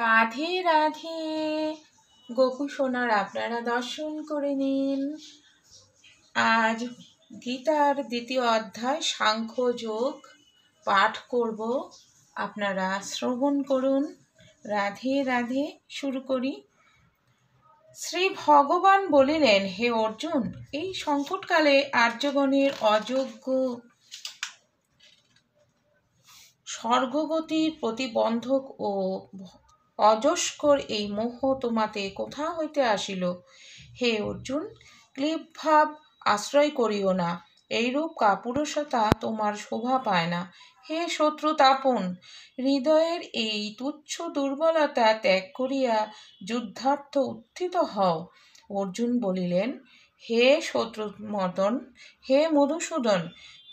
রাধে রাধে গোপু সোনার আপনারা দর্শন করে নিন। আজ গীতার দ্বিতীয় অধ্যায় সাংখ্য যোগ পাঠ করব, আপনারা শ্রবণ করুন। রাধে রাধে। শুরু করি। শ্রী ভগবান বলিলেন, হে অর্জুন, এই সংকটকালে আর্যগণের অযোগ্য স্বর্গগতির প্রতিবন্ধক ও অজস্কর এই মোহ তোমাতে কোথা হইতে আসিল? হে অর্জুন, ক্লীবভাব আশ্রয় করিও না, এইরূপ কাপুরুষতা তোমার শোভা পায় না। হে শত্রুতাপন, হৃদয়ের এই তুচ্ছ দুর্বলতা ত্যাগ করিয়া যুদ্ধার্থ উত্থিত হও। অর্জুন বলিলেন, হে শত্রুমর্দন, হে মধুসূদন,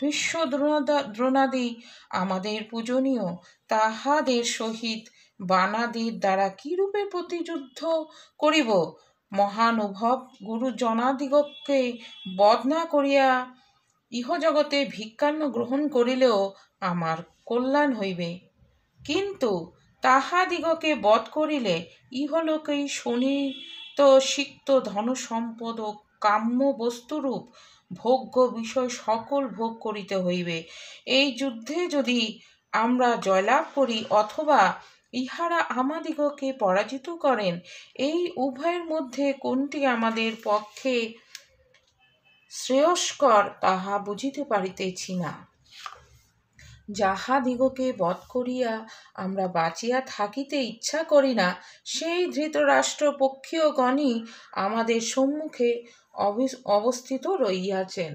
ভীষ্ম দ্রোণাদি আমাদের পূজনীয়, তাহাদের সহিত বানাদির দ্বারা কিরূপে প্রতিযুদ্ধ করিব? মহানুভব গুরুজনাদিগকে বধ না করিয়া ইহজগতে ভিক্ষান্ন গ্রহণ করিলেও আমার কল্যাণ হইবে, কিন্তু তাহাদিগকে বধ করিলে ইহলোকেই শোণিত সিক্ত ধনসম্পদ ও কাম্য বস্তুরূপ ভোগ্য বিষয় সকল ভোগ করিতে হইবে। এই যুদ্ধে যদি আমরা জয়লাভ করি অথবা ইহারা আমাদিগকে পরাজিত করেন, এই উভয়ের মধ্যে কোনটি আমাদের পক্ষে শ্রেয়স্কর তাহা বুঝিতে পারিতেছি না। যাহাদিগকে বধ করিয়া আমরা বাঁচিয়া থাকিতে ইচ্ছা করি না, সেই ধৃতরাষ্ট্র পক্ষীয়গণই আমাদের সম্মুখে অবস্থিত রহিয়াছেন।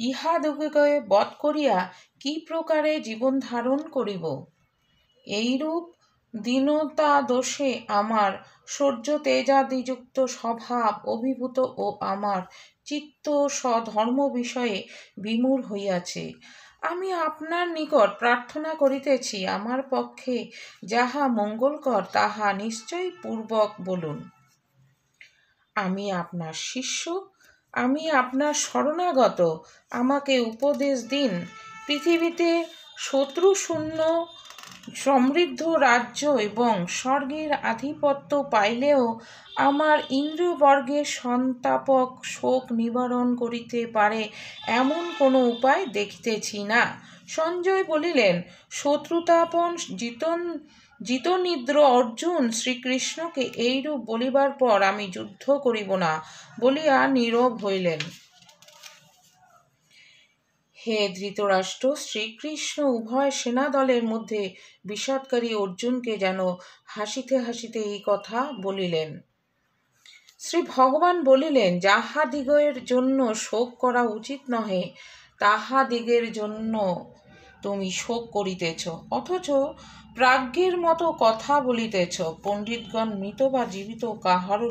ইহাদিগকে বধ করিয়া কি প্রকারে জীবন ধারণ করিব? এইরূপ দীনতা দোষে আমার শৌর্য তেজাদিযুক্ত স্বভাব অভিভূত ও আমার চিত্ত স্বধর্ম বিষয়ে বিমূঢ় হইয়াছে। আমি আপনার নিকট প্রার্থনা করিতেছি, আমার পক্ষে যাহা মঙ্গলকর তাহা নিশ্চয় পূর্বক বলুন। আমি আপনার শিষ্য, আমি আপনার শরণাগত, আমাকে উপদেশ দিন। পৃথিবীতে শত্রুশূন্য সমৃদ্ধ রাজ্য এবং স্বর্গের আধিপত্য পাইলেও আমার ইন্দ্রিয়বর্গের সন্তাপক শোক নিবারণ করিতে পারে এমন কোনো উপায় দেখিতেছি না। সঞ্জয় বলিলেন, শত্রুতাপন জিতনিদ্র অর্জুন শ্রীকৃষ্ণকে এইরূপ বলিবার পর আমি যুদ্ধ করিব না বলিয়া নীরব হইলেন। হে ধৃতরাষ্ট্র, শ্রীকৃষ্ণ উভয় সেনাদলের মধ্যে বিষাদকারী অর্জুনকে যেন হাসিতে হাসিতে এই কথা বলিলেন। শ্রী ভগবান বলিলেন, যাহাদিগের জন্য শোক করা উচিত নহে তাহাদিগের জন্য তুমি শোক করিতেছ, অথচ প্রাজ্ঞের মতো কথা বলিতেছ। পণ্ডিতগণ মৃত বা জীবিত কাহারও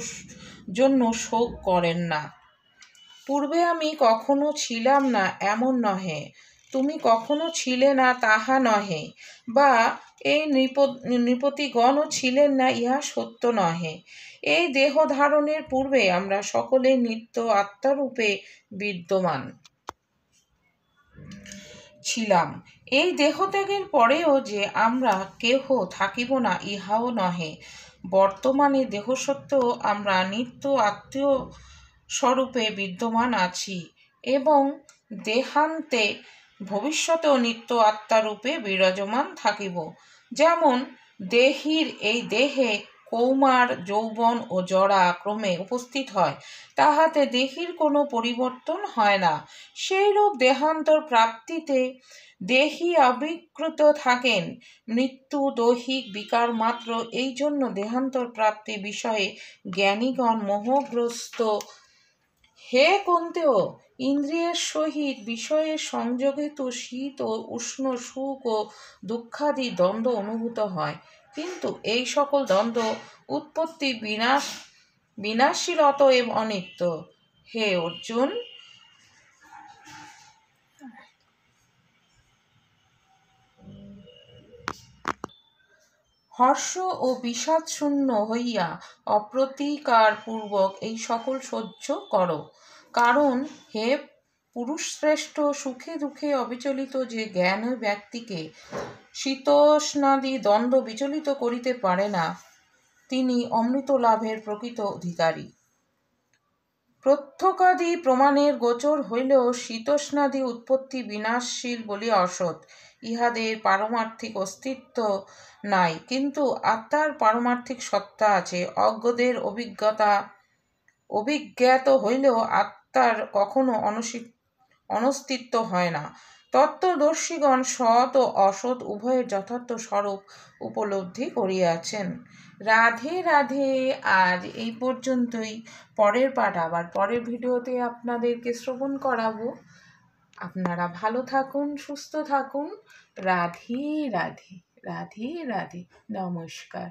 জন্য শোক করেন না। পূর্বে আমি কখনো ছিলাম না এমন নহে, তুমি কখনো ছিলে না তাহা নহে, বা এই নৃপতিগণও ছিলেন না ইহা সত্য নহে। এই দেহ ধারণের পূর্বে আমরা সকলে নিত্য আত্মারূপে বিদ্যমান ছিলাম। এই দেহত্যাগের পরেও যে আমরা কেহ থাকিব না ইহাও নহে। বর্তমানে দেহ সত্ত্বেও আমরা নিত্য আত্মীয় স্বরূপে বিদ্যমান আছি এবং দেহান্তে ভবিষ্যতেও নিত্য আত্মারূপে বিরাজমান থাকিব। যেমন দেহীর এই দেহে কৌমার, যৌবন ও জরা ক্রমে উপস্থিত হয়, তাহাতে দেহীর কোনো পরিবর্তন হয় না। সেইরূপ দেহান্তর প্রাপ্তিতে দেহী অবিকৃত থাকেন। মৃত্যু দৈহিক বিকার মাত্র, এই জন্য দেহান্তর প্রাপ্তি বিষয়ে জ্ঞানীগণ মোহগ্রস্ত। হে কুন্তেয়, ইন্দ্রিয়ের সহিত বিষয়ের সংযোগেতু শীত ও উষ্ণ, সুখ ও দুঃখাদি দ্বন্দ্ব অনুভূত হয়, কিন্তু এই সকল দ্বন্দ্ব উৎপত্তি বিনাশীল, অতএব অনিত্য। হে অর্জুন, হর্ষ ও বিষাদ শূন্য হইয়া অপ্রতিকার পূর্বক এই সকল সহ্য করো। কারণ হে পুরুষ শ্রেষ্ঠ সুখে দুঃখে অবিচলিত, যে জ্ঞান ব্যক্তিকে শীতোষ্ণাদি দ্বন্দ্ব বিচলিত করিতে পারে না, তিনি অমৃত লাভের প্রকৃত অধিকারী। প্রত্যক্ষাদি প্রমাণের গোচর হইলেও শীতোষ্ণাদি উৎপত্তি বিনাশশীল বলিয়া অসৎ। ইহাদের পারমার্থিক অস্তিত্ব নাই, কিন্তু আত্মার পারমার্থিক সত্তা আছে। অজ্ঞদের অভিজ্ঞাত হইলেও আত্মার কখনো অনস্তিত্ব হয় না। তত্ত্বদর্শীগণ সৎ ও অসৎ উভয়ের যথার্থ স্বরূপ উপলব্ধি করিয়াছেন। রাধে রাধে। আজ এই পর্যন্তই। পরের পাঠ আবার পরের ভিডিওতে আপনাদেরকে শ্রবণ করাবো। আপনারা ভালো থাকুন, সুস্থ থাকুন। রাধে রাধে। রাধে রাধে। নমস্কার।